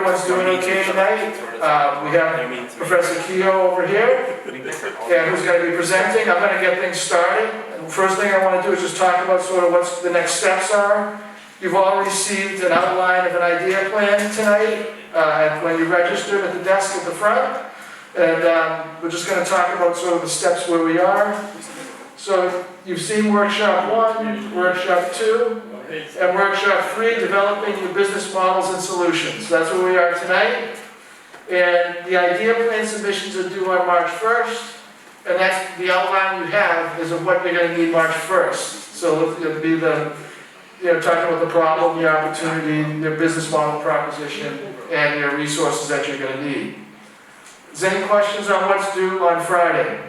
everyone's doing okay tonight. We have Professor Keogh over here, and who's going to be presenting. I'm going to get things started. And the first thing I want to do is just talk about sort of what the next steps are. You've all received an outline of an idea plan tonight when you registered at the desk at the front. And we're just going to talk about sort of the steps where we are. So you've seen workshop 1, workshop 2, and workshop 3, developing your business models and solutions. That's where we are tonight. And the idea plan submissions are due on March 1st. And that's the outline you have is of what you're going to need March 1st. So it'll be the, talking about the problem, the opportunity, your business model proposition, and your resources that you're going to need. Is there any questions on what's due on Friday?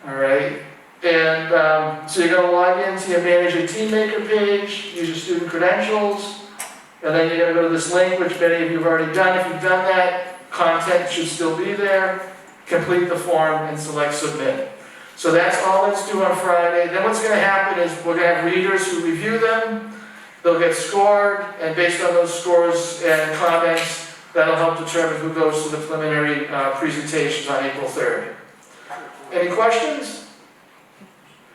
All right. And so you're going to log into your Manage Your Teammaker page, use your student credentials, and then you're going to go to this link, which many of you have already done. If you've done that, content should still be there. Complete the form and select Submit. So that's all that's due on Friday. Then what's going to happen is we're going to have readers who review them. They'll get scored, and based on those scores and comments, that'll help determine who goes to the preliminary presentations on April 3rd. Any questions?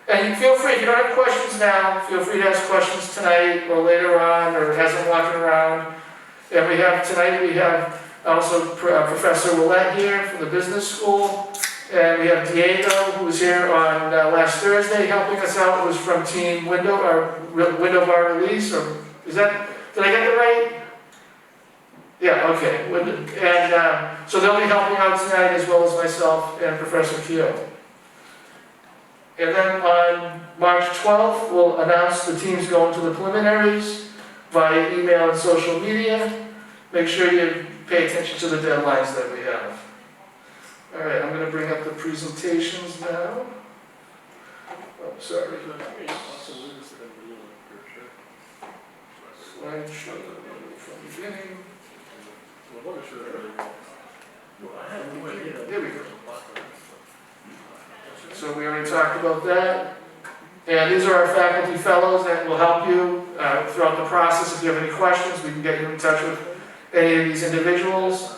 And feel free, if you don't have questions now, feel free to ask questions tonight or later on, or as I'm walking around. And tonight we have also Professor Willett here from the business school. And we have Diego, who was here on last Thursday helping us out, who was from Team Window Bar Release, or did I get that right? Yeah, okay. And so they'll be helping out tonight as well as myself and Professor Keogh. And then on March 12th, we'll announce the teams going to the preliminaries via email and social media. Make sure you pay attention to the deadlines that we have. All right, I'm going to bring up the presentations now. Oh, sorry. Slideshow from the beginning. Here we go. So we already talked about that. And these are our faculty fellows that will help you throughout the process. If you have any questions, we can get you in touch with any of these individuals.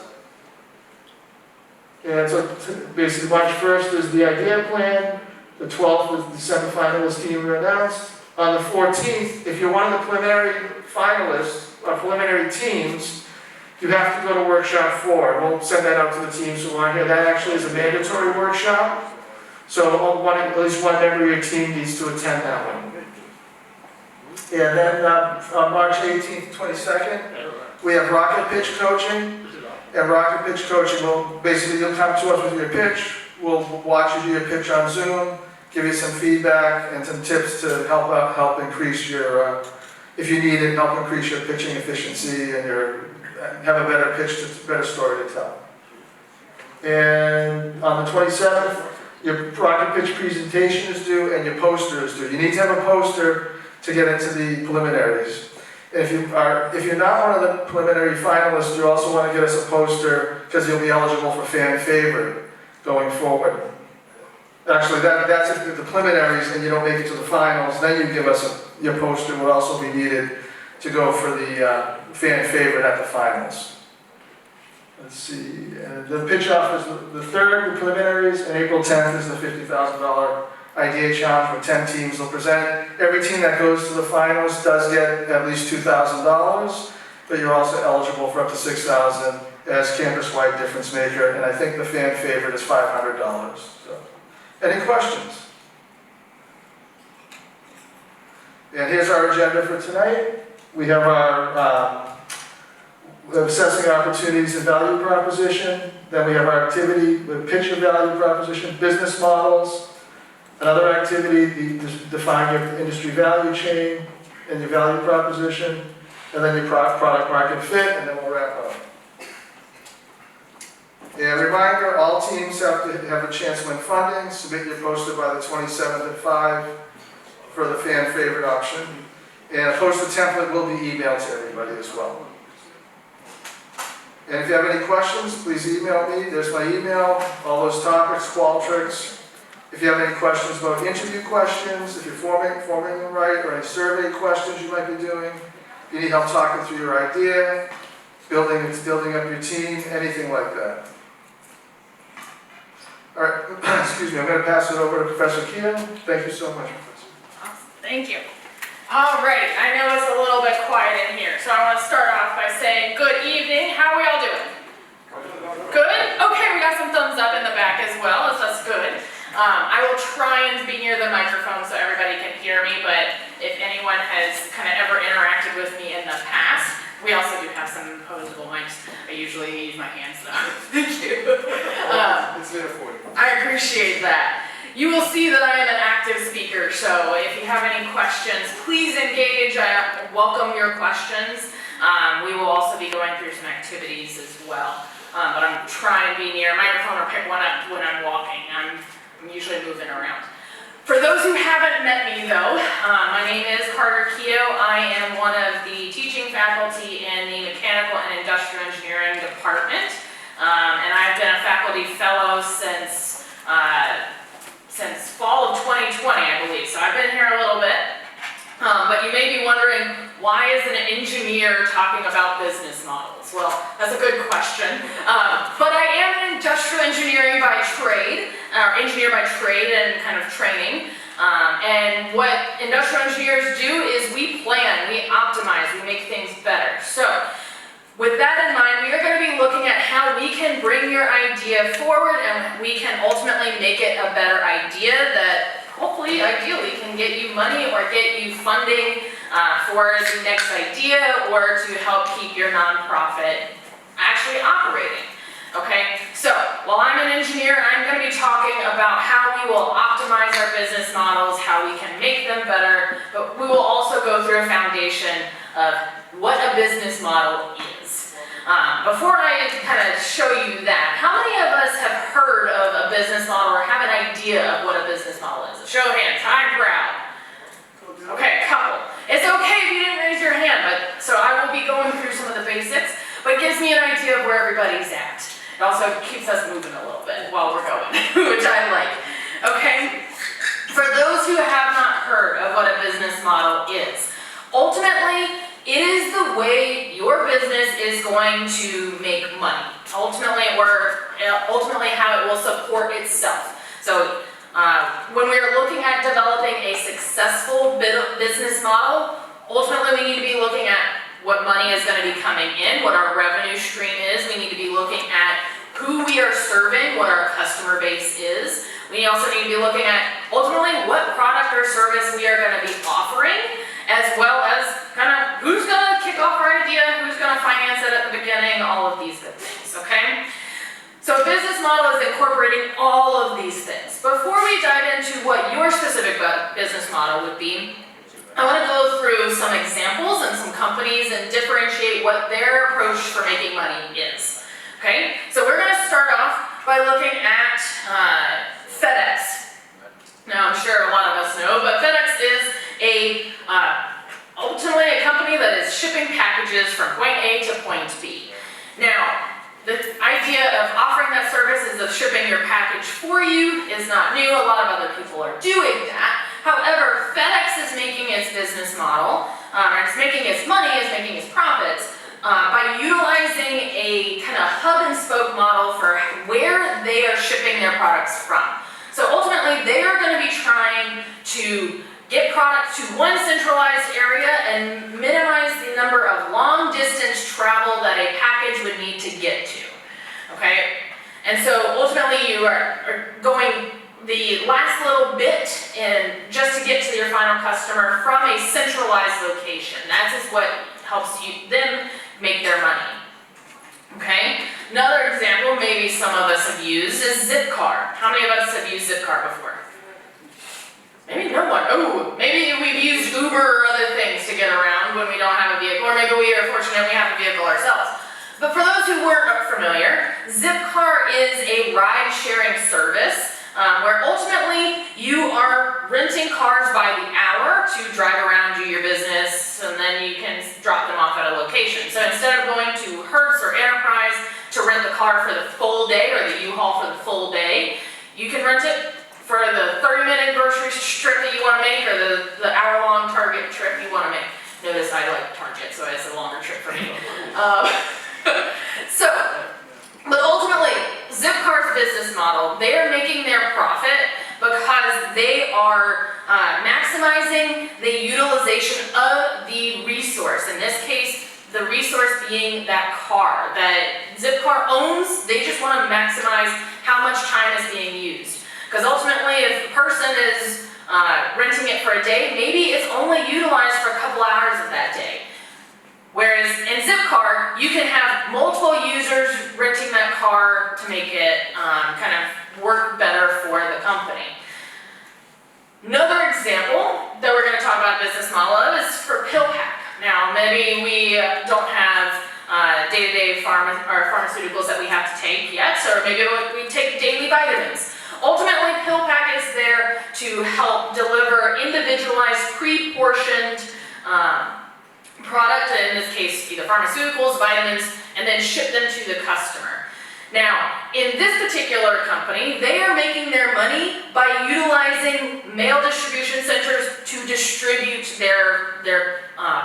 And so basically March 1st is the idea plan. The 12th is the semifinalist team we announced. On the 14th, if you're one of the preliminary finalists or preliminary teams, you have to go to workshop 4. We'll send that out to the teams who aren't here. That actually is a mandatory workshop. So at least one member of your team needs to attend that one. And then on March 18th, 22nd, we have Rocket Pitch Coaching. And Rocket Pitch Coaching will basically, you'll come to us with your pitch. We'll watch you do your pitch on Zoom, give you some feedback and some tips to help increase your, if you need it, help increase your pitching efficiency and have a better pitch, better story to tell. And on the 27th, your Rocket Pitch presentation is due and your poster is due. You need to have a poster to get into the preliminaries. If you're not one of the preliminary finalists, you also want to get us a poster because you'll be eligible for fan favorite going forward. Actually, that's if the preliminaries and you don't make it to the finals, then you give us your poster would also be needed to go for the fan favorite at the finals. Let's see, the pitch off is the 3rd, the preliminaries, and April 10th is the $50,000 idea challenge where 10 teams will present. Every team that goes to the finals does get at least $2,000, but you're also eligible for up to $6,000 as campus-wide difference maker, and I think the fan favorite is $500. So, any questions? And here's our agenda for tonight. We have our assessing opportunities and value proposition. Then we have our activity with pitch and value proposition, business models. Another activity, define your industry value chain and your value proposition. And then your product market fit, and then we'll wrap up. And reminder, all teams have to have a chance to win funding. Submit your poster by the 27th at 5 for the fan favorite option. And a poster template will be emailed to everybody as well. And if you have any questions, please email me. There's my email, all those topics, Qualtrics. If you have any questions about interview questions, if you're forming them right, or any survey questions you might be doing, if you need help talking through your idea, building up your team, anything like that. All right, excuse me, I'm going to pass it over to Professor Keough. Thank you so much, Professor. Awesome. Thank you. All right, I know it's a little bit quiet in here, so I want to start off by saying good evening. How are we all doing? Good? Okay, we got some thumbs up in the back as well, so that's good. I will try and be near the microphone so everybody can hear me, but if anyone has kind of ever interacted with me in the past, we also do have some posable mics. I usually use my hands though. Thank you. It's there for you. I appreciate that. You will see that I am an active speaker, so if you have any questions, please engage. I welcome your questions. We will also be going through some activities as well. But I'm trying to be near a microphone or pick one up when I'm walking. I'm usually moving around. For those who haven't met me though, my name is Carter Keough. I am one of the teaching faculty in the Mechanical and Industrial Engineering department. And I've been a faculty fellow since fall of 2020, I believe. So I've been here a little bit. But you may be wondering, why is an engineer talking about business models? Well, that's a good question. But I am an industrial engineering by trade, or engineer by trade and kind of training. And what industrial engineers do is we plan, we optimize, we make things better. So, with that in mind, we are going to be looking at how we can bring your idea forward and we can ultimately make it a better idea that hopefully, ideally, can get you money or get you funding for the next idea or to help keep your nonprofit actually operating. Okay, so while I'm an engineer, I'm going to be talking about how we will optimize our business models, how we can make them better, but we will also go through a foundation of what a business model is. Before I kind of show you that, how many of us have heard of a business model or have an idea of what a business model is? A show of hands, high crowd. Okay, a couple. It's okay if you didn't raise your hand, but so I will be going through some of the basics, but it gives me an idea of where everybody's at. It also keeps us moving a little bit while we're going, which I like. Okay? For those who have not heard of what a business model is, ultimately, it is the way your business is going to make money. Ultimately how it will support itself. So when we are looking at developing a successful business model, ultimately we need to be looking at what money is going to be coming in, what our revenue stream is. We need to be looking at who we are serving, what our customer base is. We also need to be looking at ultimately what product or service we are going to be offering, as well as kind of who's going to kick off our idea, who's going to finance it at the beginning, all of these good things, okay? So a business model is incorporating all of these things. Before we dive into what your specific business model would be, I want to go through some examples and some companies and differentiate what their approach for making money is, okay? So we're going to start off by looking at FedEx. Now, I'm sure a lot of us know, but FedEx is ultimately a company that is shipping packages from point A to point B. Now, the idea of offering that service is of shipping your package for you is not new. A lot of other people are doing that. However, FedEx is making its business model, it's making its money, it's making its profits, by utilizing a kind of hub and spoke model for where they are shipping their products from. So ultimately, they are going to be trying to get product to one centralized area and minimize the number of long distance travel that a package would need to get to, okay? And so ultimately you are going the last little bit just to get to your final customer from a centralized location. That is what helps them make their money, okay? Another example maybe some of us have used is Zipcar. How many of us have used Zipcar before? Maybe no one. Oh, maybe we've used Uber or other things to get around when we don't have a vehicle, or maybe we are fortunate we have a vehicle ourselves. But for those who weren't familiar, Zipcar is a ride-sharing service where ultimately you are renting cars by the hour to drive around, do your business, and then you can drop them off at a location. So instead of going to Hertz or Enterprise to rent the car for the full day or the U-Haul for the full day, you can rent it for the 30-minute grocery trip that you want to make or the hour-long Target trip you want to make. Notice I like Target, so it's a longer trip for me. business model, they are making their profit because they are maximizing the utilization of the resource. In this case, the resource being that car that Zipcar owns. They just want to maximize how much time is being used. Because ultimately, if a person is renting it for a day, maybe it's only utilized for a couple hours of that day. Whereas in Zipcar, you can have multiple users renting that car to make it kind of work better for the company. Another example that we're going to talk about business model of is for PillPack. Now, maybe we don't have day-to-day pharmaceuticals that we have to take yet, or maybe we take daily vitamins. Ultimately, PillPack is there to help deliver individualized, pre-portioned product, in this case, either pharmaceuticals, vitamins, and then ship them to the customer. Now, in this particular company, they are making their money by utilizing mail distribution centers to distribute their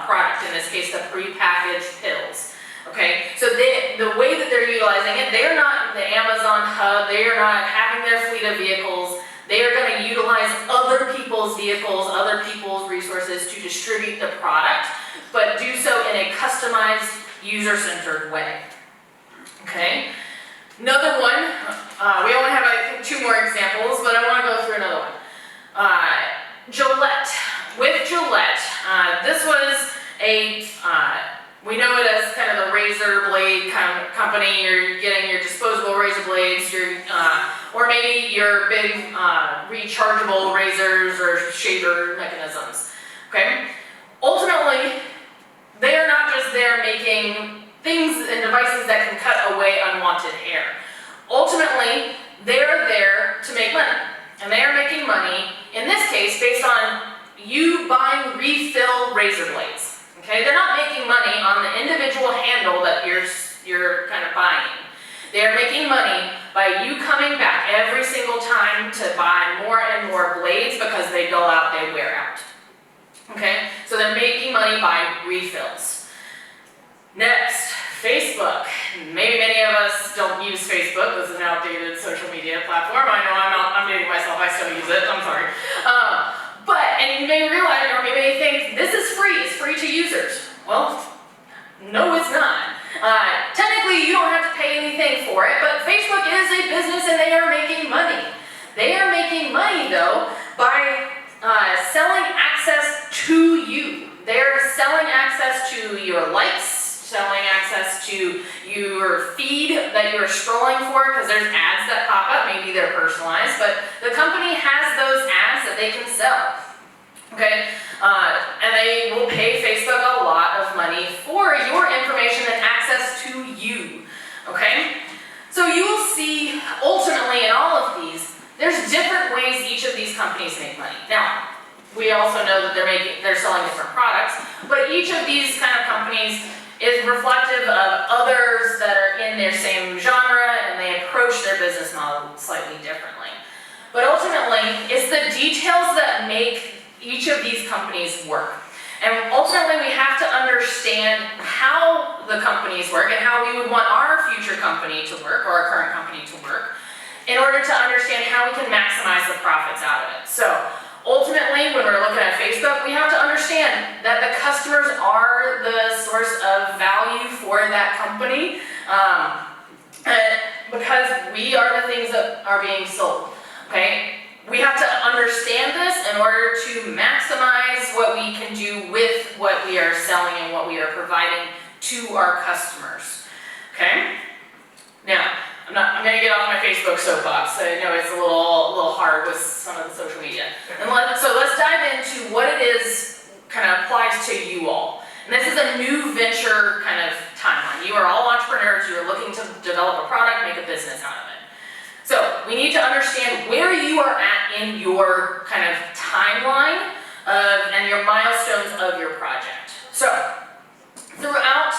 product, in this case, the prepackaged pills. Okay, so the way that they're utilizing it, they're not the Amazon hub, they are not having their fleet of vehicles, they are going to utilize other people's vehicles, other people's resources to distribute the product, but do so in a customized, user-centered way. Okay? Another one, we only have, I think, 2 more examples, but I want to go through another one. Gillette. With Gillette, this was a, we know it as kind of the razor blade kind of company. You're getting your disposable razor blades, or maybe your big rechargeable razors or shaver mechanisms. Okay? Ultimately, they are not just there making things and devices that can cut away unwanted hair. Ultimately, they're there to make money. And they are making money, in this case, based on you buying refill razor blades. Okay? They're not making money on the individual handle that you're kind of buying. They're making money by you coming back every single time to buy more and more blades because they go out, they wear out. Okay? So they're making money by refills. Next, Facebook. Maybe many of us don't use Facebook. This is an outdated social media platform. I know I'm dating myself, I still use it, I'm sorry. And you may realize, or maybe think, this is free, it's free to users. Well, no it's not. Technically, you don't have to pay anything for it, but Facebook is a business and they are making money. They are making money, though, by selling access to you. They're selling access to your likes, selling access to your feed that you're scrolling for, because there's ads that pop up, maybe they're personalized, but the company has those ads that they can sell. Okay? And they will pay Facebook a lot of money for your information and access to you. Okay? So you will see, ultimately, in all of these, there's different ways each of these companies make money. Now, we also know that they're selling different products, but each of these kind of companies is reflective of others that are in their same genre, and they approach their business model slightly differently. But ultimately, it's the details that make each of these companies work. And ultimately, we have to understand how the companies work and how we would want our future company to work, or our current company to work, in order to understand how we can maximize the profits out of it. So, ultimately, when we're looking at Facebook, we have to understand that the customers are the source of value for that company, because we are the things that are being sold. Okay? We have to understand this in order to maximize what we can do with what we are selling and what we are providing to our customers. Okay? Now, I'm going to get off my Facebook soapbox. I know it's a little hard with some of the social media. So let's dive into what it is kind of applies to you all. And this is a new venture kind of timeline. You are all entrepreneurs. You are looking to develop a product, make a business out of it. So we need to understand where you are at in your kind of timeline and your milestones of your project. So throughout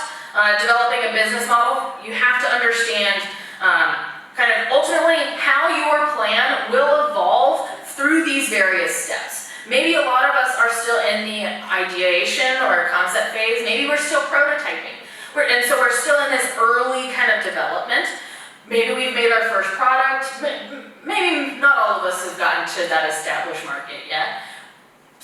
developing a business model, you have to understand kind of ultimately how your plan will evolve through these various steps. Maybe a lot of us are still in the ideation or concept phase. Maybe we're still prototyping. And so we're still in this early kind of development. maybe we've made our first product, maybe not all of us have gotten to that established market yet.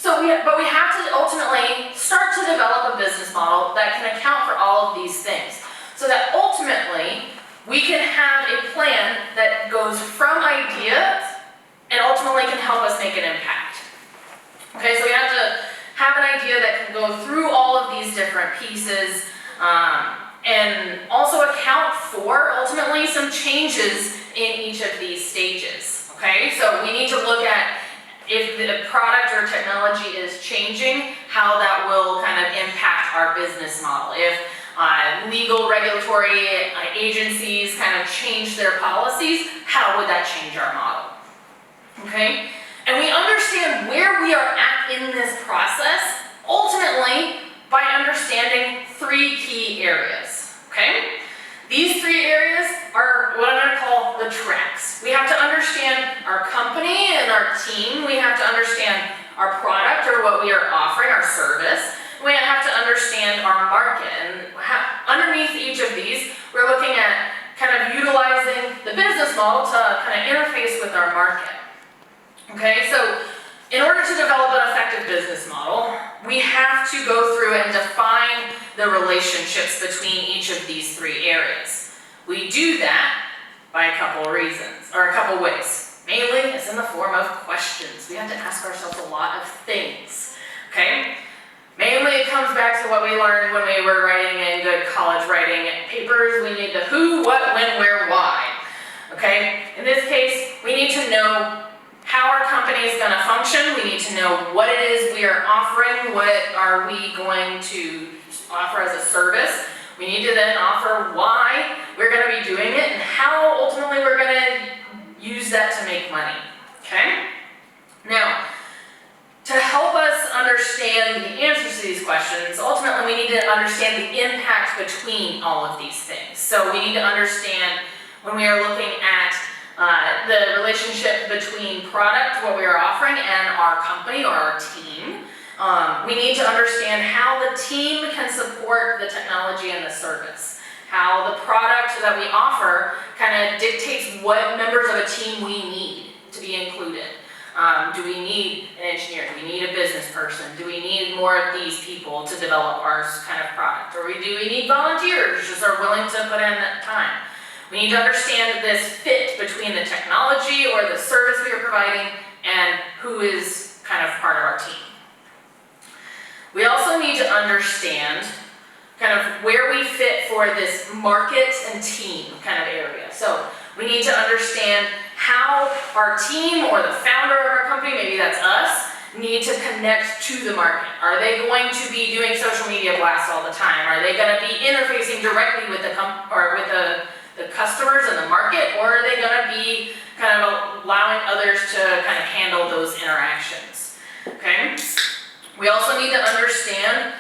But we have to ultimately start to develop a business model that can account for all of these things, so that ultimately we can have a plan that goes from ideas and ultimately can help us make an impact. Okay, so we have to have an idea that can go through all of these different pieces, and also account for ultimately some changes in each of these stages. Okay, so we need to look at if the product or technology is changing, how that will kind of impact our business model. If legal regulatory agencies kind of change their policies, how would that change our model? Okay, and we understand where we are at in this process ultimately by understanding 3 key areas. Okay, these 3 areas are what I'm going to call the tracks. We have to understand our company and our team. We have to understand our product or what we are offering, our service. We have to understand our market. And underneath each of these, we're looking at kind of utilizing the business model to kind of interface with our market. Okay, so in order to develop an effective business model, we have to go through and define the relationships between each of these 3 areas. We do that by a couple of reasons, or a couple ways. Mainly, it's in the form of questions. We have to ask ourselves a lot of things. Okay? Mainly, it comes back to what we learned when we were writing in good college writing papers. We need the who, what, when, where, why. Okay? In this case, we need to know how our company is going to function. We need to know what it is we are offering. What are we going to offer as a service? We need to then offer why we're going to be doing it and how ultimately we're going to use that to make money. Okay? Now, to help us understand the answers to these questions, ultimately we need to understand the impact between all of these things. So we need to understand when we are looking at the relationship between product, what we are offering, and our company or our team. We need to understand how the team can support the technology and the service. How the product that we offer kind of dictates what members of a team we need to be included. Do we need an engineer? Do we need a business person? Do we need more of these people to develop our kind of product? Or do we need volunteers just are willing to put in that time? We need to understand this fit between the technology or the service we are providing and who is kind of part of our team. We also need to understand kind of where we fit for this market and team kind of area. So we need to understand how our team or the founder of our company, maybe that's us, need to connect to the market. Are they going to be doing social media blasts all the time? Are they going to be interfacing directly with the customers and the market, or are they going to be kind of allowing others to kind of handle those interactions? Okay. We also need to understand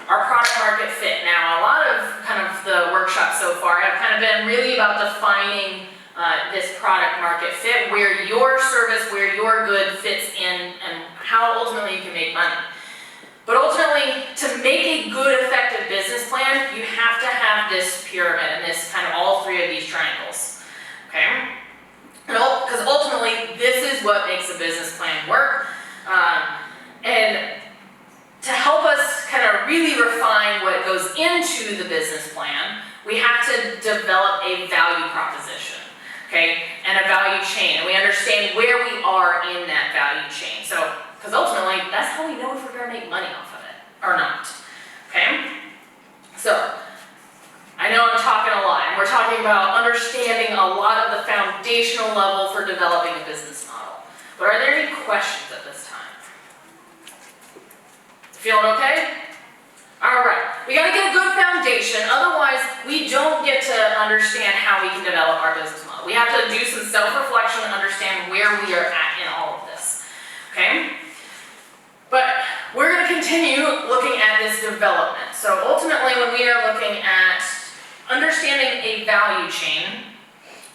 our product market fit. Now, a lot of kind of the workshops so far have kind of been really about defining this product market fit, where your service, where your good fits in, and how ultimately you can make money. But ultimately, to make a good, effective business plan, you have to have this pyramid and this kind of all 3 of these triangles. Okay? Because ultimately, this is what makes a business plan work. And to help us kind of really refine what goes into the business plan, we have to develop a value proposition, okay, and a value chain, and we understand where we are in that value chain. So, because ultimately, that's how we know if we're going to make money off of it or not, okay? So, I know I'm talking a lot, and we're talking about understanding a lot of the foundational level for developing a business model. But are there any questions at this time? Feeling okay? All right, we got to get a good foundation, otherwise we don't get to understand how we can develop our business model. We have to do some self-reflection and understand where we are at in all of this, okay? But we're going to continue looking at this development. So ultimately, when we are looking at understanding a value chain,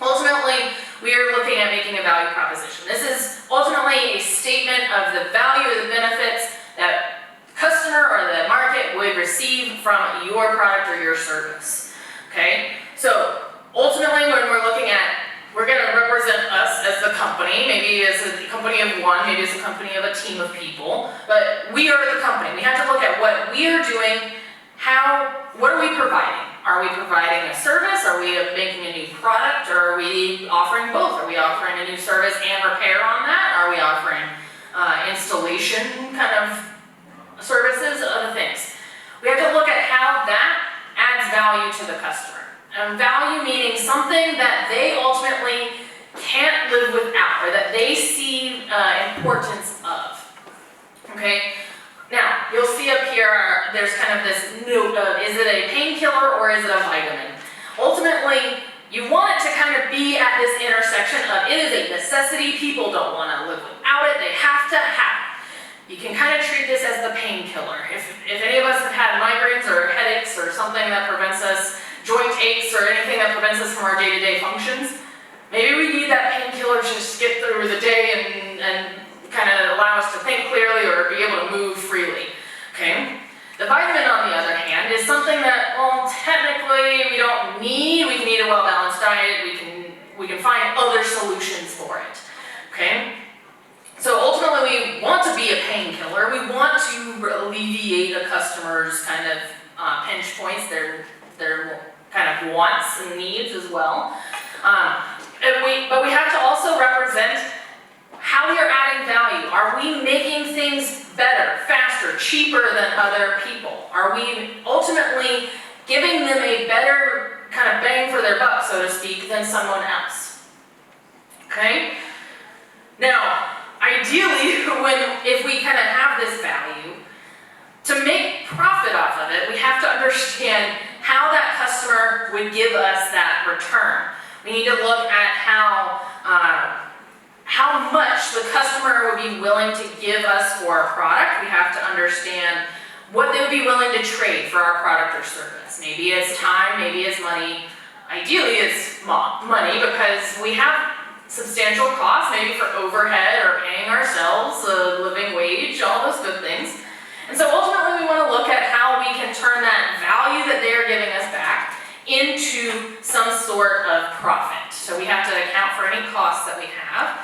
ultimately we are looking at making a value proposition. This is ultimately a statement of the value or the benefits that customer or the market would receive from your product or your service. Okay? So ultimately, when we're looking represent us as the company, maybe as a company of one, maybe as a company of a team of people, but we are the company. We have to look at what we are doing, what are we providing? Are we providing a service? Are we making a new product? Or are we offering both? Are we offering a new service and repair on that? Are we offering installation kind of services, other things? We have to look at how that adds value to the customer. And value meaning something that they ultimately can't live without, or that they see importance of. Okay? Now, you'll see up here, there's kind of this note of, is it a painkiller or is it a vitamin? Ultimately, you want it to kind of be at this intersection of, it is a necessity, people don't want to live without it, they have to have it. You can kind of treat this as the painkiller. If any of us have had migraines or headaches or something that prevents us, joint aches or anything that prevents us from our day-to-day functions, maybe we need that painkiller to just get through the day and kind of allow us to think clearly or be able to move freely, okay? The vitamin, on the other hand, is something that, well, technically we don't need. We can eat a well-balanced diet. We can find other solutions for it, okay? So ultimately, we want to be a painkiller. We want to alleviate a customer's kind of pinch points, their kind of wants and needs as well. But we have to also represent how we are adding value. Are we making things better, faster, cheaper than other people? Are we ultimately giving them a better kind of bang for their buck, so to speak, than someone else? Okay? Now, ideally, if we kind of have this value, to make profit off of it, we have to understand how that customer would give us that return. We need to look at how much the customer would be willing to give us for a product. We have to understand what they would be willing to trade for our product or service. Maybe it's time, maybe it's money. Ideally, it's money, because we have substantial costs, maybe for overhead or paying ourselves a living wage, all those good things. And so ultimately, we want to look at how we can turn that value that they're giving us back into some sort of profit. So we have to account for any costs that we have.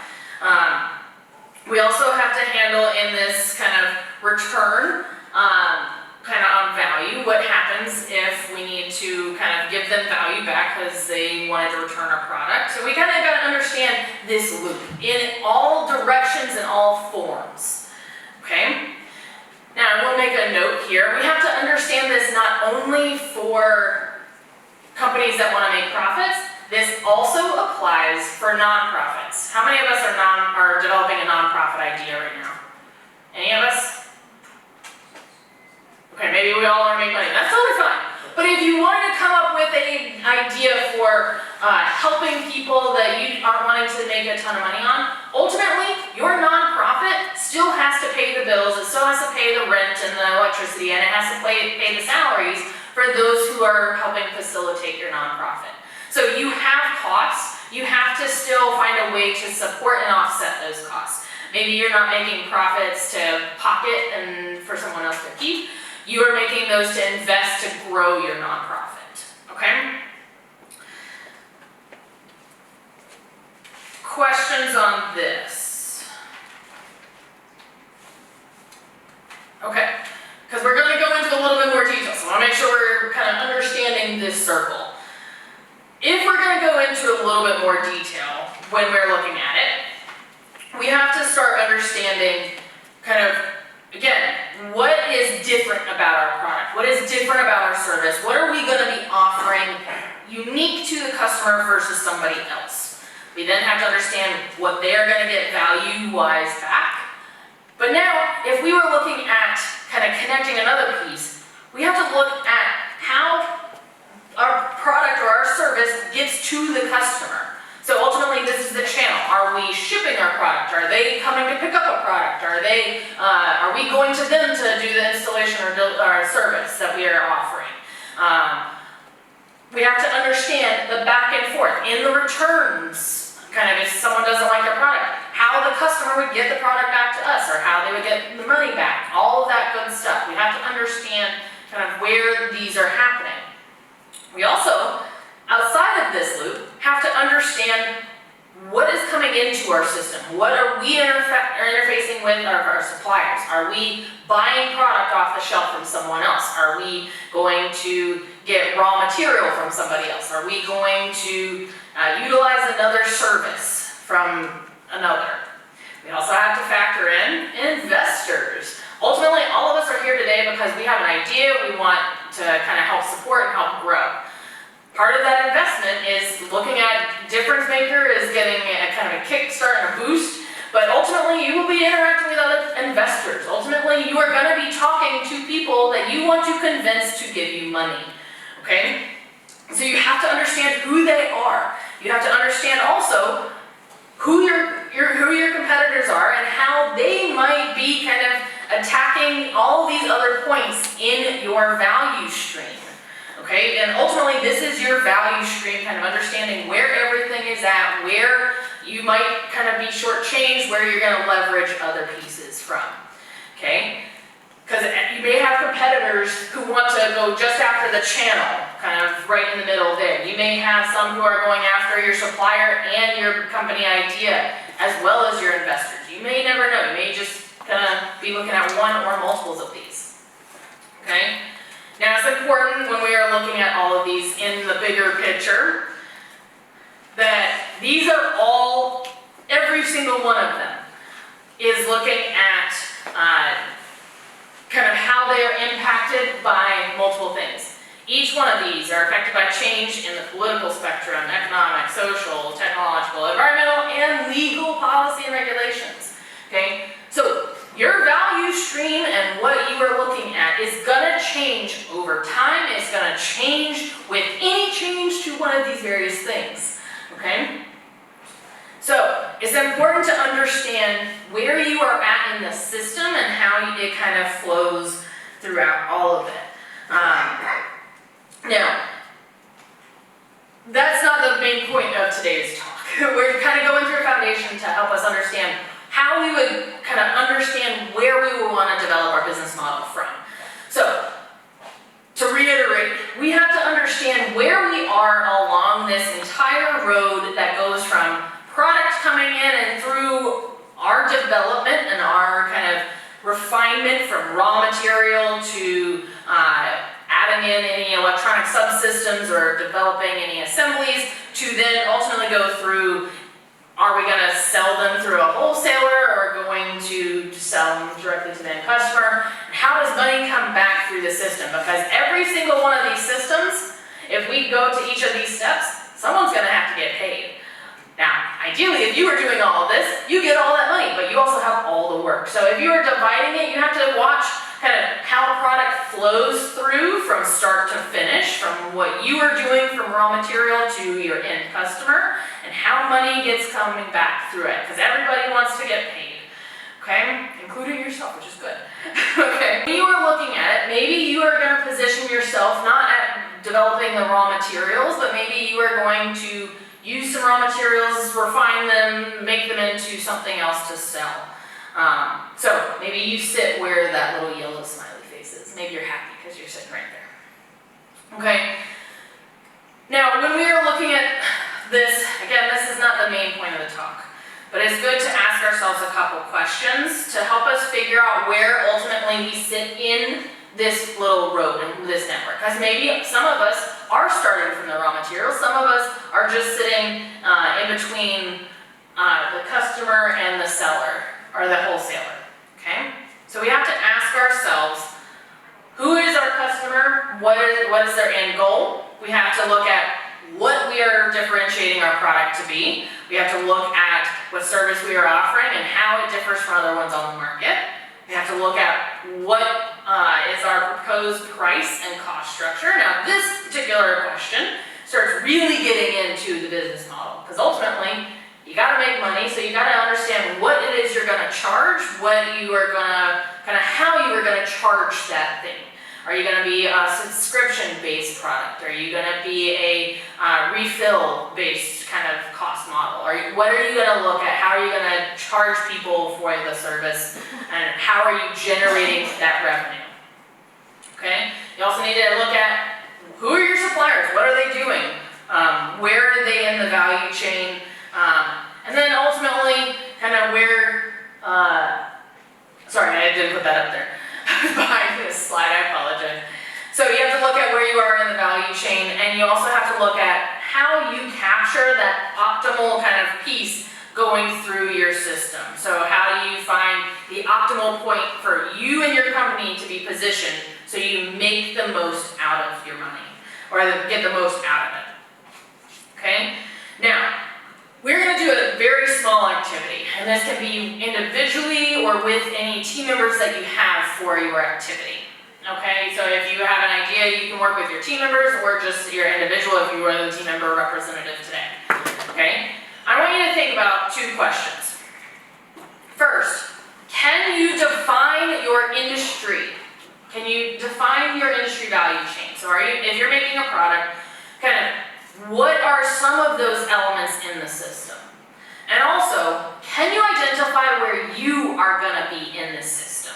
We also have to handle in this kind of return, kind of on value, what happens if we need to kind of give them value back because they wanted to return our product. So we kind of got to understand this loop in all directions and all forms. Okay? Now, we'll make a note here. We have to understand this not only for companies that want to make profits, this also applies for nonprofits. How many of us are developing a nonprofit idea right now? Any of us? Okay, maybe we all want to make money. That's totally fine. But if you wanted to come up with an idea for helping people that you aren't wanting to make a ton of money on, ultimately, your nonprofit still has to pay the bills, it still has to pay the rent and the electricity, and it has to pay the salaries for those who are helping facilitate your nonprofit. So you have costs, you have to still find a way to support and offset those costs. Maybe you're not making profits to pocket and for someone else to keep. You are making those to invest to grow your nonprofit, okay? Questions on this? Okay, because we're going to go into a little bit more detail, so I want to make sure we're kind of understanding this circle. If we're going to go into a little bit more detail when we're looking at it, we have to start understanding kind of, again, what is different about our product? What is different about our service? What are we going to be offering unique to the customer versus somebody else? We then have to understand what they are going to get value-wise back. But now, if we were looking at kind of connecting another piece, we have to look at how our product or our service gets to the customer. So ultimately, this is the channel. Are we shipping our product? Are they coming to pick up a product? Are we going to them to do the installation or service that we are offering? We have to understand the back and forth. In the returns, kind of if someone doesn't like their product, how the customer would get the product back to us or how they would get the money back. All of that good stuff. We have to understand kind of where these are happening. We also, outside of this loop, have to understand what is coming into our system? What are we interfacing with our suppliers? Are we buying product off the shelf from someone else? Are we going to get raw material from somebody else? Are we going to utilize another service from another? We also have to factor in investors. Ultimately, all of us are here today because we have an idea we want to kind of help support and help grow. Part of that investment is looking at Difference Maker is getting a kind of a kickstart and a boost, but ultimately you will be interacting with other investors. Ultimately, you are going to be talking to people that you want to convince to give you money, okay? So you have to understand who they are. You have to understand also who your competitors are and how they might be kind of attacking all these other points in your value stream. Okay, and ultimately this is your value stream, kind of understanding where everything is at, where you might kind of be shortchanged, where you're going to leverage other pieces from. Okay, because you may have competitors who want to go just after the channel, kind of right in the middle there. You may have some who are going after your supplier and your company idea, as well as your investors. You may never know. You may just kind of be looking at one or multiples of these. Okay. Now it's important when we are looking at all of these in the bigger picture that these are all, every single one of them is looking at kind of how they are impacted by multiple things. Each one of these are affected by change in the political spectrum, economic, social, technological, environmental, and legal policy and regulations. Okay? So your value stream and what you are looking at is going to change over time. It's going to change with any change to one of these various things. Okay? So it's important to understand where you are at in the system and how it kind of flows throughout all of it. Now, that's not the main point of today's talk. We're kind of going through a foundation to help us understand how we would kind of understand where we would want to develop our business model from. So, to reiterate, we have to understand where we are along this entire road that goes from product coming in and through our development and our kind of refinement from raw material to adding in any electronic subsystems or developing any assemblies to then ultimately go through, are we going to sell them through a wholesaler or going to sell them directly to the end customer? And how does money come back through the system? Because every single one of these systems, if we go to each of these steps, someone's going to have to get paid. Now, ideally, if you are doing all of this, you get all that money, but you also have all the work. So if you are dividing it, you have to watch kind of how a product flows through from start to finish, from what you are doing from raw material to your end customer, and how money gets coming back through it, because everybody wants to get paid, okay? Including yourself, which is good. Okay, when you are looking at it, maybe you are going to position yourself not at developing the raw materials, but maybe you are going to use some raw materials, refine them, make them into something else to sell. So maybe you sit where that little yellow smiley face is. Maybe you're happy because you're sitting right there. Okay. Now, when we are looking at this, again, this is not the main point of the talk, but it's good to ask ourselves a couple questions to help us figure out where ultimately we sit in this little road and this network. Because maybe some of us are starting from the raw materials, some of us are just sitting in between the customer and the seller or the wholesaler. Okay? So we have to ask ourselves, who is our customer? What is their end goal? We have to look at what we are differentiating our product to be. We have to look at what service we are offering and how it differs from other ones on the market. We have to look at what is our proposed price and cost structure. Now, this particular question starts really getting into the business model, because ultimately, you got to make money, so you got to understand what it is you're going to charge, what you are going to, kind of how you are going to charge that thing. Are you going to be a subscription-based product? Are you going to be a refill-based kind of cost model? What are you going to look at? How are you going to charge people for the service? And how are you generating that revenue? Okay? You also need to look at who are your suppliers? What are they doing? Where are they in the value chain? And then ultimately, kind of where, sorry, I didn't put that up there. Behind this slide, I apologize. So you have to look at where you are in the value chain, and you also have to look at how you capture that optimal kind of piece going through your system. So how do you find the optimal point for you and your company to be positioned so you make the most out of your money, or get the most out of it? Okay? Now, we're going to do a very small activity, and this can be individually or with any team members that you have for your activity. Okay, so if you have an idea, you can work with your team members or just your individual if you are the team member representative today. Okay, I want you to think about two questions. First, can you define your industry? Can you define your industry value chain? So if you're making a product, kind of what are some of those elements in the system? And also, can you identify where you are going to be in this system?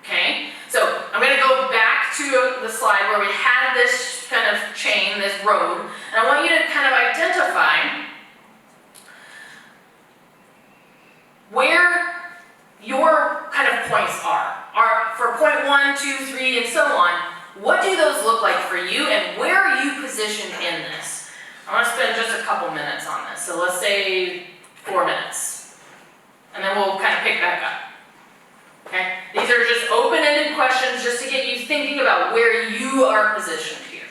Okay, so I'm going to go back to the slide where we had this kind of chain, this road, and I want you to kind of identify where your kind of points are for point 1, 2, 3, and so on. What do those look like for you, and where are you positioned in this? I want to spend just a couple minutes on this, so let's say 4 minutes, and then we'll kind of pick back up. Okay? These are just open-ended questions just to get you thinking about where you are positioned here.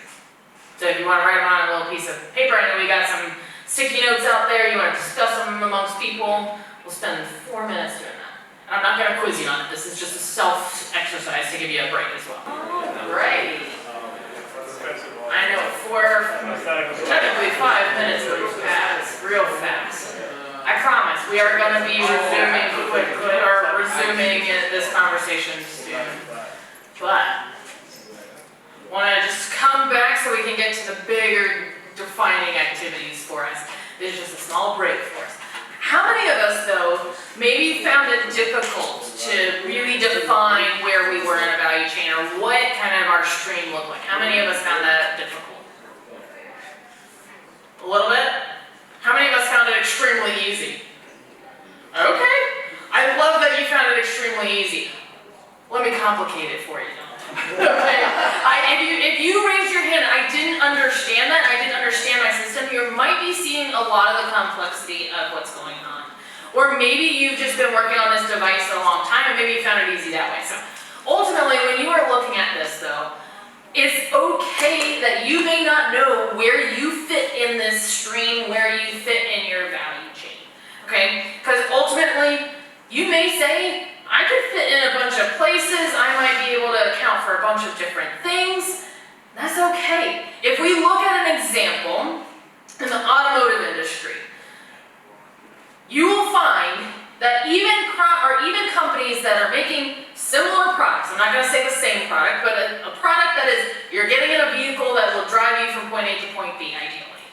So if you want to write them on a little piece of paper, I know we got some sticky notes out there, you want to discuss them amongst people, we'll spend 4 minutes doing that. And I'm not going to quiz you on it, this is just a self-exercise to give you a break as well. Alright. I know, technically 5 minutes goes fast, real fast. I promise, we are going to be resuming this conversation soon. But, want to just come back so we can get to the bigger defining activities for us. This is just a small break for us. How many of us, though, maybe found it difficult to really define where we were in a value chain, or what kind of our stream looked like? How many of us found that difficult? A little bit? How many of us found it extremely easy? Okay. I love that you found it extremely easy. Let me complicate it for you. Okay. If you raised your hand, I didn't understand that, I didn't understand my system, you might be seeing a lot of the complexity of what's going on. Or maybe you've just been working on this device a long time and maybe you found it easy that way. So ultimately, when you are looking at this though, it's okay that you may not know where you fit in this stream, where you fit in your value chain. Okay? Because ultimately, you may say, I could fit in a bunch of places, I might be able to account for a bunch of different things. That's okay. If we look at an example in the automotive industry, you will find that even companies that are making similar products, I'm not going to say the same product, but a product that is, you're getting in a vehicle that will drive you from point A to point B, ideally.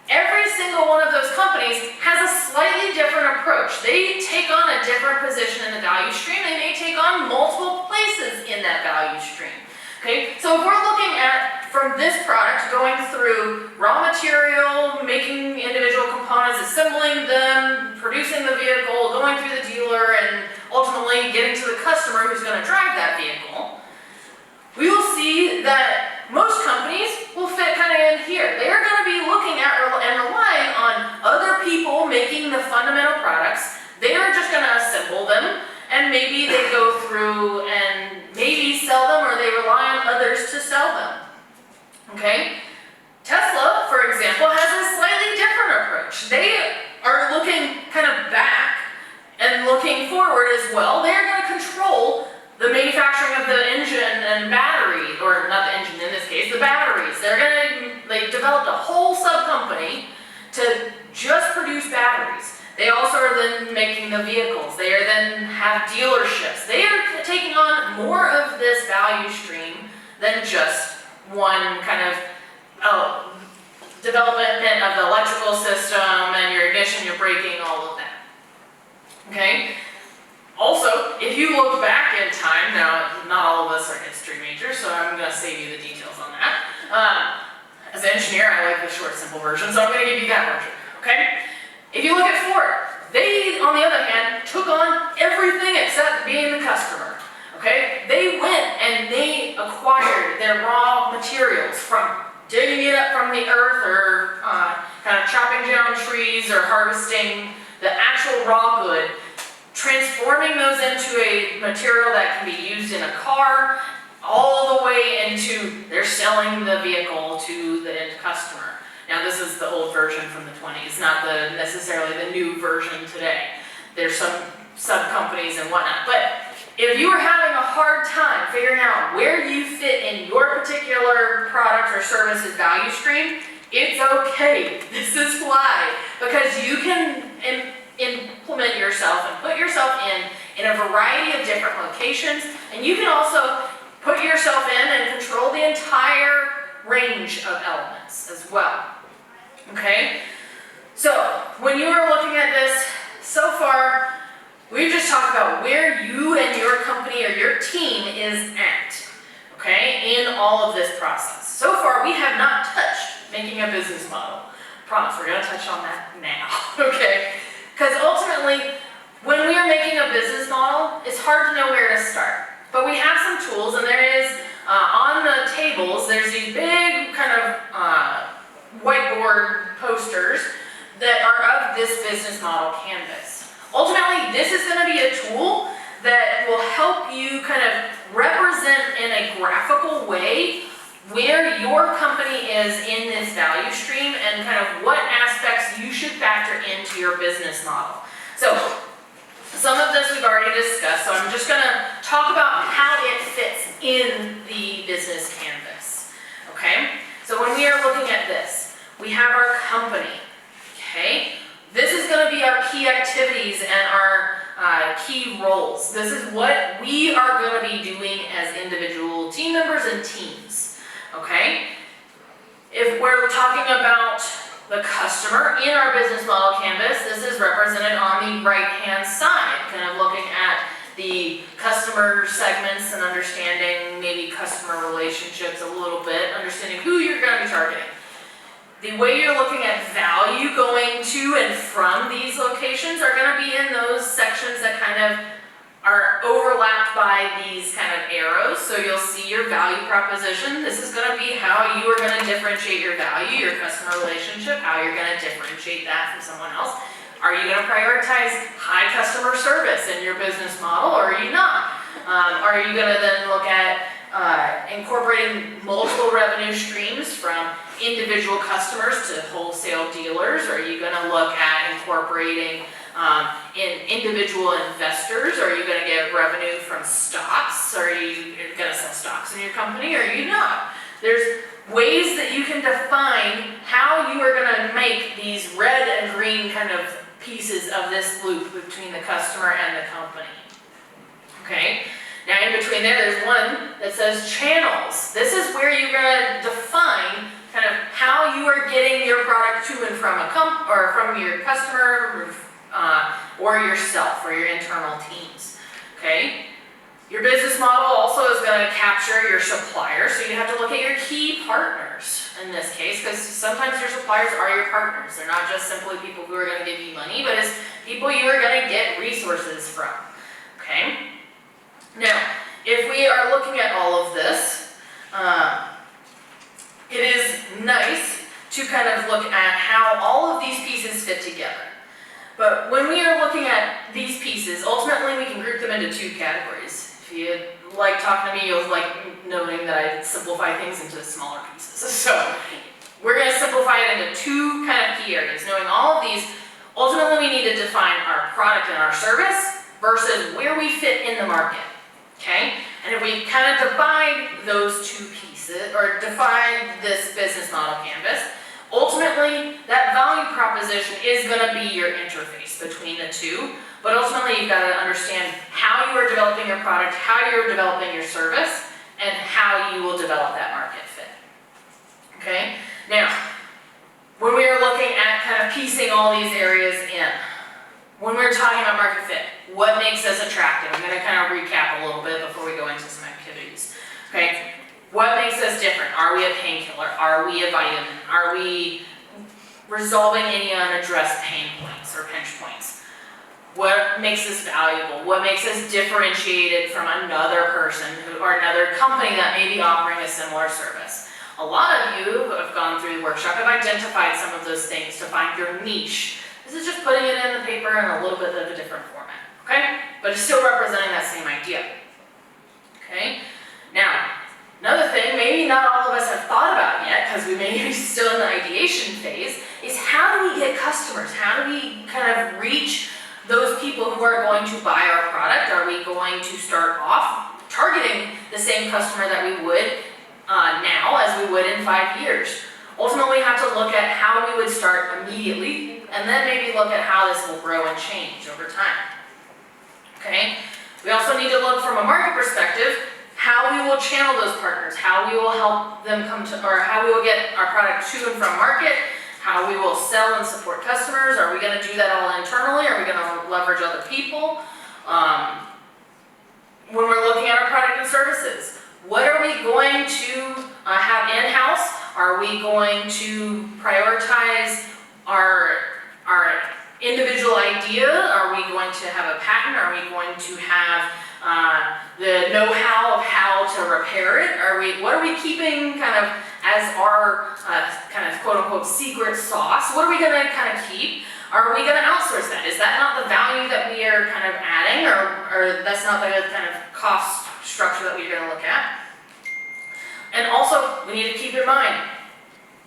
Every single one of those companies has a slightly different approach. They take on a different position in the value stream. They may take on multiple places in that value stream. Okay, so if we're looking at, from this product, going through raw material, making individual components, assembling them, producing the vehicle, going through the dealer, and ultimately getting to the customer who's going to drive that vehicle, we will see that most companies will fit kind of in here. They are going to be looking at and relying on other people making the fundamental products. They are just going to assemble them, and maybe they go through and maybe sell them, or they rely on others to sell them. Okay? Tesla, for example, has a slightly different approach. They are looking kind of back and looking forward as well. They are going to control the manufacturing of the engine and battery, or not the engine in this case, the batteries. They developed a whole sub-company to just produce batteries. They also are then making the vehicles. They are then have dealerships. They are taking on more of this value stream than just one kind of development of the electrical system and your ignition, your braking, all of that. Okay? Also, if you look back in time, now not all of us are history majors, so I'm going to save you the details on that. As an engineer, I like the short, simple version, so I'm going to give you that version. Okay? If you look at Ford, on the other hand, took on everything except being the customer. Okay? They went and they acquired their raw materials from digging it up from the earth or kind of chopping down trees or harvesting the actual raw good, transforming those into a material that can be used in a car, all the way into they're selling the vehicle to the end customer. Now this is the old version from the 20s, not necessarily the new version today. There's some sub-companies and whatnot, but if you are having a hard time figuring out where you fit in your particular product or service's value stream, it's okay. This is why. Because you can implement yourself and put yourself in a variety of different locations, and you can also put yourself in and control the entire range of elements as well. Okay? So, when you are looking at this, so far, we've just talked about where you and your company or your team is at, okay, in all of this process. So far, we have not touched making a business model. Promise, we're going to touch on that now, okay? Because ultimately, when we are making a business model, it's hard to know where to start. But we have some tools, and there is, on the tables, there's these big kind of whiteboard posters that are of this business model canvas. Ultimately, this is going to be a tool that will help you kind of represent in a graphical way where your company is in this value stream and kind of what aspects you should factor into your business model. So, some of this we've already discussed, so I'm just going to talk about how it fits in the business canvas. Okay? So when we are looking at this, we have our company. Okay? This is going to be our key activities and our key roles. This is what we are going to be doing as individual team members and teams. Okay? If we're talking about the customer in our business model canvas, this is represented on the right-hand side, kind of looking at the customer segments and understanding maybe customer relationships a little bit, understanding who you're going to be targeting. The way you're looking at value going to and from these locations are going to be in those sections that kind of are overlapped by these kind of arrows. So you'll see your value proposition. This is going to be how you are going to differentiate your value, your customer relationship, how you're going to differentiate that from someone else. Are you going to prioritize high customer service in your business model, or are you not? Are you going to then look at incorporating multiple revenue streams from individual customers to wholesale dealers? Are you going to look at incorporating in individual investors? Are you going to get revenue from stocks? Are you going to sell stocks in your company, or are you not? There's ways that you can define how you are going to make these red and green kind of pieces of this loop between the customer and the company. Okay? Now in between there's one that says channels. This is where you're going to define kind of how you are getting your product to and from or from your customer or yourself or your internal teams. Okay? Your business model also is going to capture your suppliers, so you have to look at your key partners in this case, because sometimes your suppliers are your partners. They're not just simply people who are going to give you money, but it's people you are going to get resources from. Okay? Now, if we are looking at all of this, it is nice to kind of look at how all of these pieces fit together. But when we are looking at these pieces, ultimately we can group them into two categories. If you like talking to me, you'll like knowing that I simplify things into smaller pieces. So we're going to simplify it into two kind of key areas. Knowing all of these, ultimately we need to define our product and our service versus where we fit in the market. Okay? And if we kind of divide those two pieces, or define this business model canvas, ultimately that value proposition is going to be your interface between the two. But ultimately you've got to understand how you are developing your product, how you're developing your service, and how you will develop that market fit. Okay? Now, when we are looking at kind of piecing all these areas in, when we're talking about market fit, what makes us attractive? I'm going to kind of recap a little bit before we go into some activities. Okay? What makes us different? Are we a painkiller? Are we a vitamin? Are we resolving any unaddressed pain points or pinch points? What makes us valuable? What makes us differentiated from another person or another company that may be offering a similar service? A lot of you who have gone through the workshop have identified some of those things to find your niche. This is just putting it in the paper in a little bit of a different format, okay? But it's still representing that same idea, okay? Now, another thing, maybe not all of us have thought about yet, because we may be still in the ideation phase, is how do we get customers? How do we kind of reach those people who are going to buy our product? Are we going to start off targeting the same customer that we would now as we would in 5 years? Ultimately, we have to look at how we would start immediately, and then maybe look at how this will grow and change over time. Okay? We also need to look from a market perspective, how we will channel those partners, how we will help them come to, or how we will get our product to and from market, how we will sell and support customers. Are we going to do that all internally? Are we going to leverage other people? When we're looking at our product and services, what are we going to have in-house? Are we going to prioritize our individual idea? Are we going to have a patent? Are we going to have the know-how of how to repair it? What are we keeping kind of as our kind of quote-unquote secret sauce? What are we going to kind of keep? Are we going to outsource that? Is that not the value that we are kind of adding, or that's not the kind of cost structure that we're going to look at? And also, we need to keep in mind,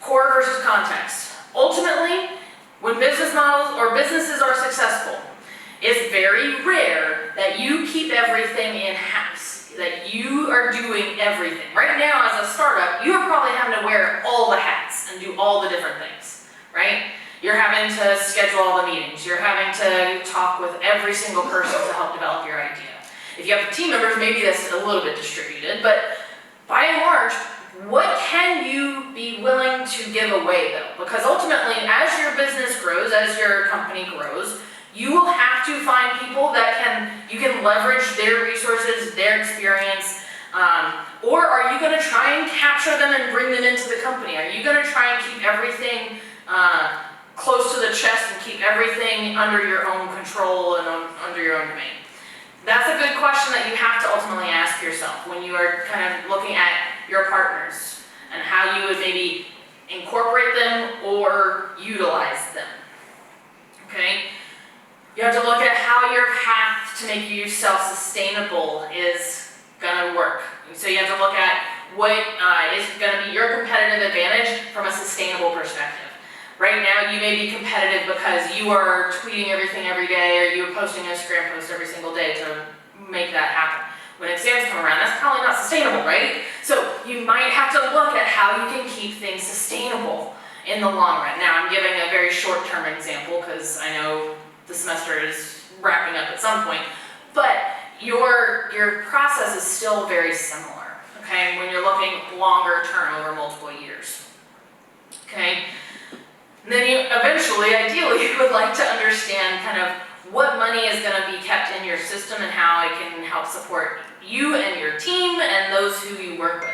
core versus context. Ultimately, when business models or businesses are successful, it's very rare that you keep everything in-house, that you are doing everything. Right now, as a startup, you are probably having to wear all the hats and do all the different things, right? You're having to schedule all the meetings. You're having to talk with every single person to help develop your idea. If you have team members, maybe that's a little bit distributed, but by and large, what can you be willing to give away though? Because ultimately, as your business grows, as your company grows, you will have to find people that you can leverage their resources, their experience, or are you going to try and capture them and bring them into the company? Are you going to try and keep everything close to the chest and keep everything under your own control and under your own domain? That's a good question that you have to ultimately ask yourself when you are kind of looking at your partners and how you would maybe incorporate them or utilize them, okay? You have to look at how your path to make you self-sustainable is going to work. So you have to look at what is going to be your competitive advantage from a sustainable perspective. Right now, you may be competitive because you are tweeting everything every day, or you're posting an Instagram post every single day to make that happen. When exams come around, that's probably not sustainable, right? So you might have to look at how you can keep things sustainable in the long run. Now, I'm giving a very short-term example because I know the semester is wrapping up at some point, but your process is still very similar, okay, when you're looking longer term over multiple years, okay? And then you eventually, ideally, would like to understand kind of what money is going to be kept in your system and how it can help support you and your team and those who you work with.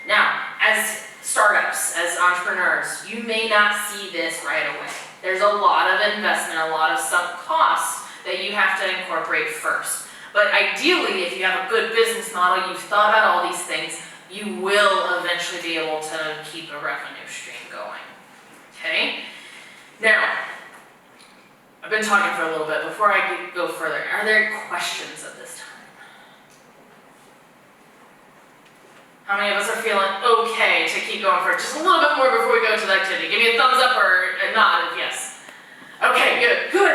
Now, as startups, as entrepreneurs, you may not see this right away. There's a lot of investment, a lot of sunk costs that you have to incorporate first. But ideally, if you have a good business model, you've thought about all these things, you will eventually be able to keep a revenue stream going. Okay? Now, I've been talking for a little bit. Before I go further, are there questions at this time? How many of us are feeling okay to keep going for just a little bit more before we go to the activity? Give me a thumbs up or a nod if yes. Okay, good.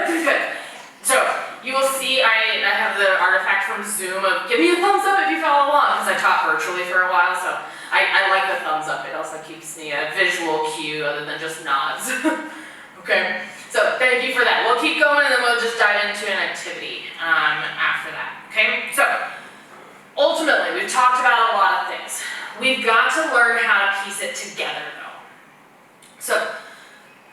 So, you will see I have the artifact from Zoom of give me a thumbs up if you follow along, because I taught virtually for a while, so I like the thumbs up. It also keeps me a visual cue other than just nods. Okay, so thank you for that. We'll keep going and then we'll just dive into an activity after that. Okay, so ultimately we've talked about a lot of things. We've got to learn how to piece it together though. So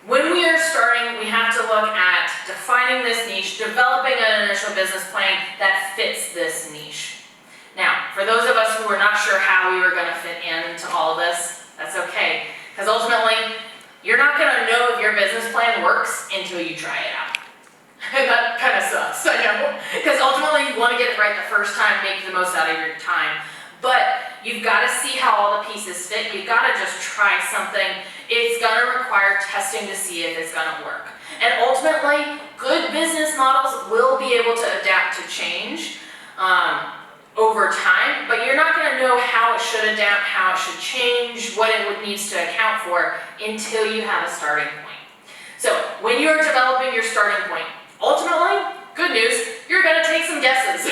when we are starting, we have to look at defining this niche, developing an initial business plan that fits this niche. Now, for those of us who were not sure how we were going to fit into all this, that's okay. Because ultimately, you're not going to know if your business plan works until you try it out. And that kind of sucks, I know. Because ultimately, you want to get it right the first time, make the most out of your time. But you've got to see how all the pieces fit. You've got to just try something. It's going to require testing to see if it's going to work. And ultimately, good business models will be able to adapt to change over time, but you're not going to know how it should adapt, how it should change, what it needs to account for until you have a starting point. So when you're developing your starting point, ultimately, good news, you're going to take some guesses,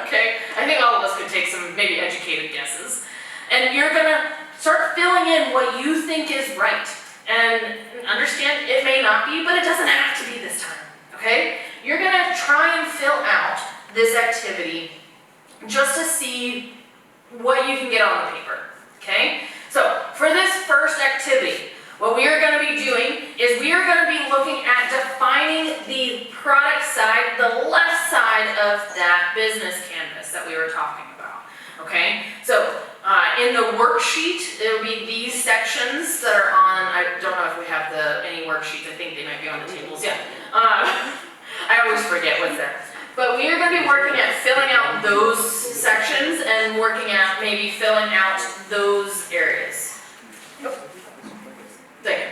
okay? I think all of us could take some maybe educated guesses. And you're going to start filling in what you think is right. And understand, it may not be, but it doesn't have to be this time, okay? You're going to try and fill out this activity just to see what you can get on the paper, okay? So for this first activity, what we are going to be doing is we are going to be looking at defining the product side, the left side of that business canvas that we were talking about, okay? So in the worksheet, there will be these sections that are on, I don't know if we have any worksheets, I think they might be on the tables, yeah. I always forget what's there. But we are going to be working at filling out those sections and working at maybe filling out those areas. Thank you.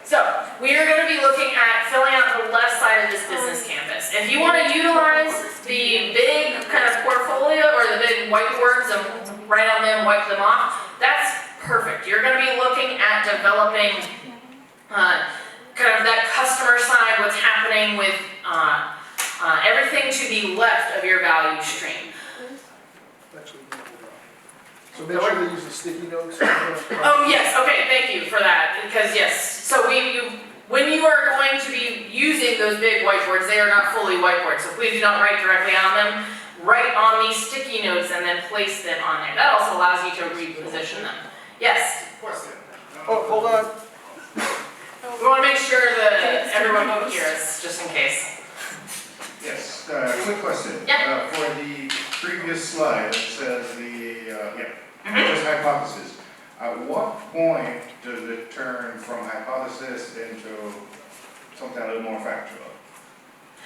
So, we are going to be looking at filling out the left side of this business canvas. If you want to utilize the big kind of portfolio or the big whiteboards and write on them, wipe them off, that's perfect. You're going to be looking at developing kind of that customer side, what's happening with everything to the left of your value stream. So make sure they use the sticky notes. Oh yes, okay, thank you for that, because yes, so when you are going to be using those big whiteboards, they are not fully whiteboards, so please do not write directly on them. Write on these sticky notes and then place them on there. That also allows you to reposition them. Yes? Oh, hold on. We want to make sure that everyone will hear us, just in case. Yes, quick question. Yeah. For the previous slide, it says just hypothesis. At what point does it turn from hypothesis into something a little more factual?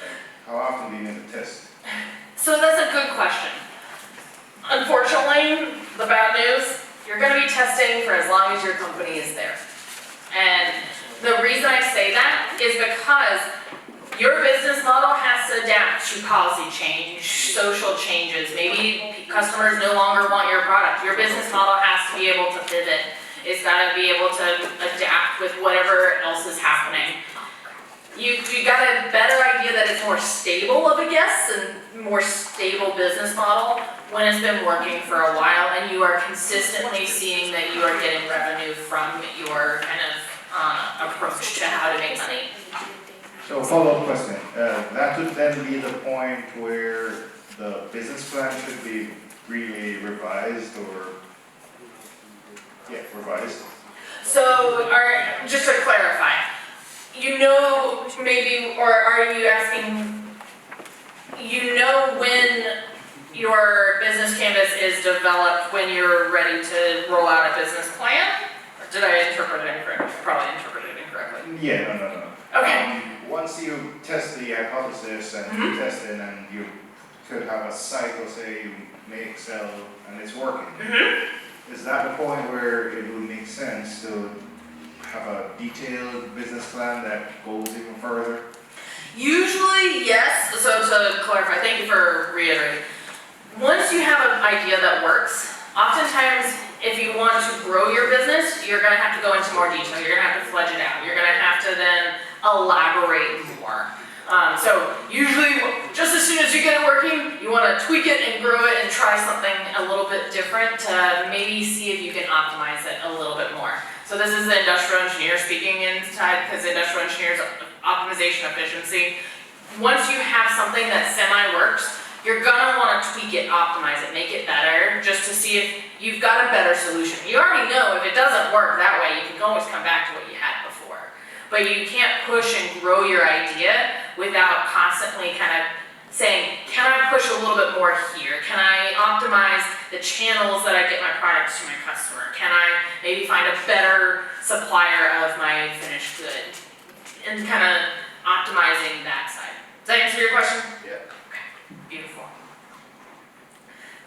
Like, how often do you need to test? So that's a good question. Unfortunately, the bad news, you're going to be testing for as long as your company is there. And the reason I say that is because your business model has to adapt to policy change, social changes. Maybe customers no longer want your product. Your business model has to be able to pivot. It's got to be able to adapt with whatever else is happening. You got a better idea that it's more stable of a guess and more stable business model when it's been working for a while and you are consistently seeing that you are getting revenue from your kind of approach to how to make money. So follow-up question. That would then be the point where the business plan should be really revised or, revised. So, just to clarify, maybe, or are you asking, when your business canvas is developed, when you're ready to roll out a business plan? Or did I interpret it incorrectly? Probably interpreted it incorrectly. Yeah, no. Okay. Once you test the hypothesis and you test it and you could have a cycle, say you make Excel and it's working. Is that the point where it would make sense to have a detailed business plan that goes even further? Usually, yes. So to clarify, thank you for reiterating. Once you have an idea that works, oftentimes if you want to grow your business, you're going to have to go into more detail. You're going to have to fledge it out. You're going to have to then elaborate more. So usually, just as soon as you get it working, you want to tweak it and grow it and try something a little bit different to maybe see if you can optimize it a little bit more. So this is the industrial engineer speaking inside, because industrial engineers optimization efficiency. Once you have something that semi-works, you're gonna want to tweak it, optimize it, make it better, just to see if you've got a better solution. You already know if it doesn't work that way, you can always come back to what you had before. But you can't push and grow your idea without constantly kind of saying, can I push a little bit more here? Can I optimize the channels that I get my products to my customer? Can I maybe find a better supplier of my finished good? And kind of optimizing that side. that answer your question? Yeah. Beautiful.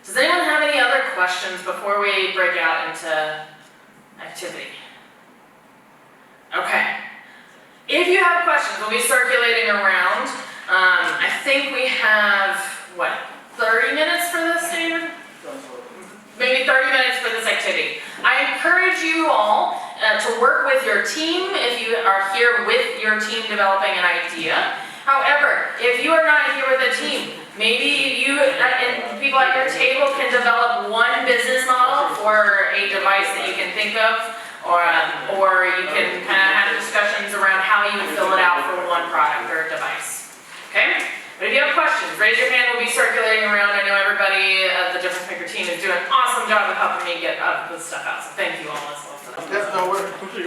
Does anyone have any other questions before we break out into activity? Okay. If you have questions, we'll be circulating around. I think we have, 30 minutes for this, David? Maybe 30 minutes for this activity. I encourage you all to work with your team if you are here with your team developing an idea. However, if you are not here with a team, maybe you and people at your table can develop one business model for a device that you can think of, or you can kind of have discussions around how you fill it out for one product or device. Okay? But if you have questions, raise your hand. We'll be circulating around. I know everybody at the Difference Maker team is doing an awesome job of helping me get this stuff out. So thank you all as well for that. Yeah, no, thank you,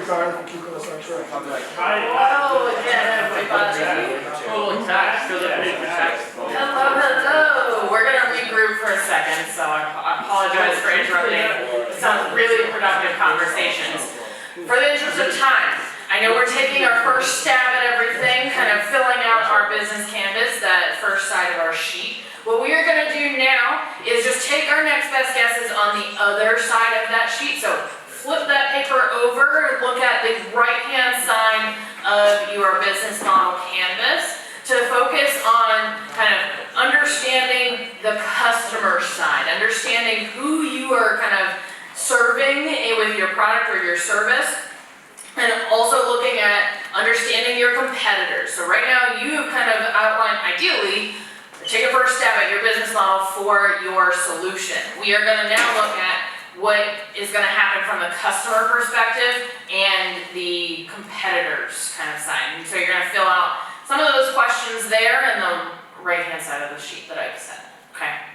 Karen, for keeping us on track. Hello again, everybody. Hello. We're gonna regroup for a second, so I apologize for interrupting. It sounds really productive conversations. For the interest of time, I know we're taking our first stab at everything, kind of filling out our business canvas, that first side of our sheet. What we are gonna do now is just take our next best guesses on the other side of that sheet. So flip that paper over and look at the right-hand side of your business model canvas to focus on kind of understanding the customer side, understanding who you are kind of serving with your product or your service. And also looking at understanding your competitors. So right now you've kind of outlined, ideally, take a first stab at your business model for your solution. We are gonna now look at what is gonna happen from the customer perspective and the competitors kind of side. And so you're gonna fill out some of those questions there in the right-hand side of the sheet that I've said, okay?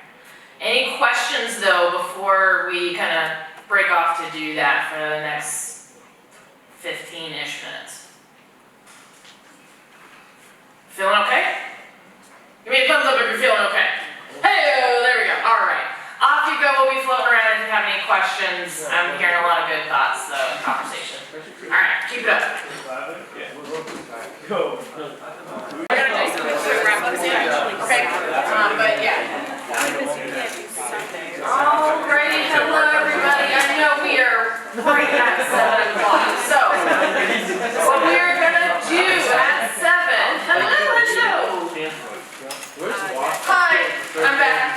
Any questions though before we kind of break off to do that for the next 15-ish minutes? Feeling okay? Give me a thumbs up if you're feeling okay. Hey, there we go. All right. Off you go. We'll be floating around if you have any questions. I'm hearing a lot of good thoughts, though, in conversation. All right, keep it up. We're gonna do something to wrap up soon. Okay. But yeah. Alrighty, hello everybody. I know we are right at 7 o'clock. So, what we are gonna do at 7, hello. Hi, I'm back.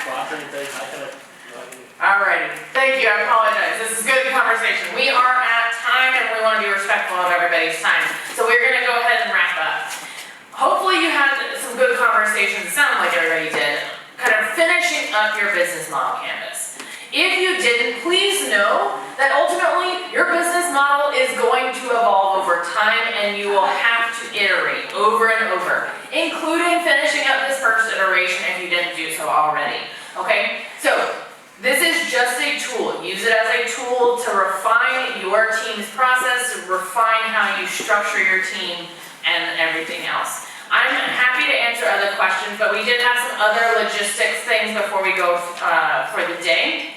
Alrighty, thank you, I apologize. This is good conversation. We are at time and we want to be respectful of everybody's time. So we're gonna go ahead and wrap up. Hopefully you had some good conversations, it sounded like everybody did, kind of finishing up your business model canvas. If you didn't, please know that ultimately your business model is going to evolve over time and you will have to iterate over and over, including finishing up this first iteration if you didn't do so already, okay? So, this is just a tool. Use it as a tool to refine your team's process, to refine how you structure your team and everything else. I'm happy to answer other questions, but we did have some other logistics things before we go for the day.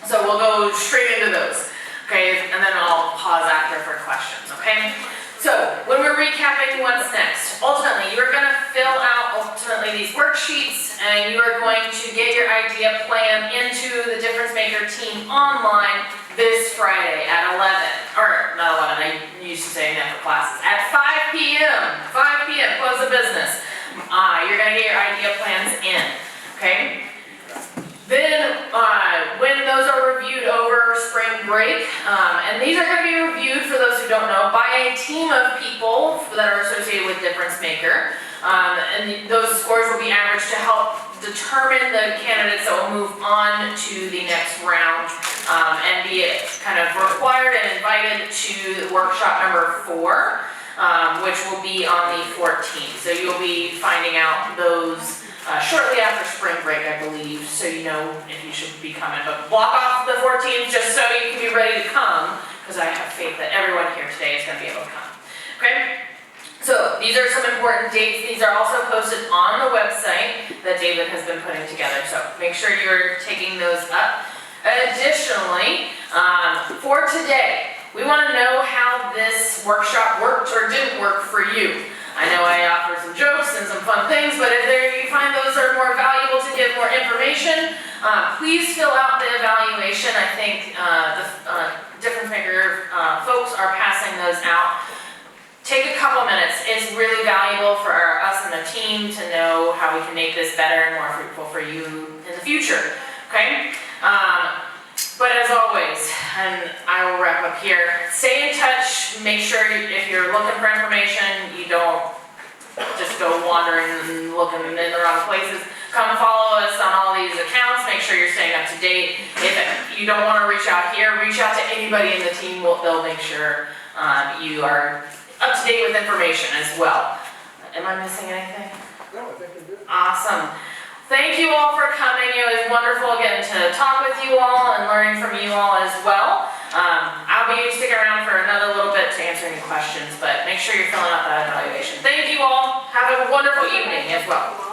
So we'll go straight into those, okay? And then I'll pause after for questions, okay? So when we're recapping what's next, ultimately you're gonna fill out these worksheets and you are going to get your idea plan into the Difference Maker team online this Friday at 11, or not 11, I used to say that for classes, at 5 p.m., close the business. You're gonna get your idea plans in, okay? Then, when those are reviewed over spring break, and these are going to be reviewed, for those who don't know, by a team of people that are associated with Difference Maker, and those scores will be averaged to help determine the candidates that will move on to the next round, and be kind of required and invited to workshop number 4, which will be on the 14th. So you'll be finding out those shortly after spring break, I believe, so you know if you should be coming. But block off the 14th just so you can be ready to come, because I have faith that everyone here today is going to be able to come. Okay? So these are some important dates. These are also posted on the website that David has been putting together, so make sure you're taking those up. Additionally, for today, we want to know how this workshop worked or didn't work for you. I know I offered some jokes and some fun things, but if you find those are more valuable to give more information, please fill out the evaluation. I think the Different Finger folks are passing those out. Take a couple minutes. It's really valuable for us and the team to know how we can make this better and more fruitful for you in the future, okay? But as always, and I will wrap up here, stay in touch. Make sure if you're looking for information, you don't just go wandering and looking in the wrong places. Come follow us on all these accounts. Make sure you're staying up to date. If you don't want to reach out here, reach out to anybody in the team. They'll make sure you are up to date with information as well. Am I missing anything? No, I think you're good. Awesome. Thank you all for coming. It was wonderful getting to talk with you all and learning from you all as well. I'll be sticking around for another little bit to answer any questions, but make sure you're filling out that evaluation. Thank you all. Have a wonderful evening as well.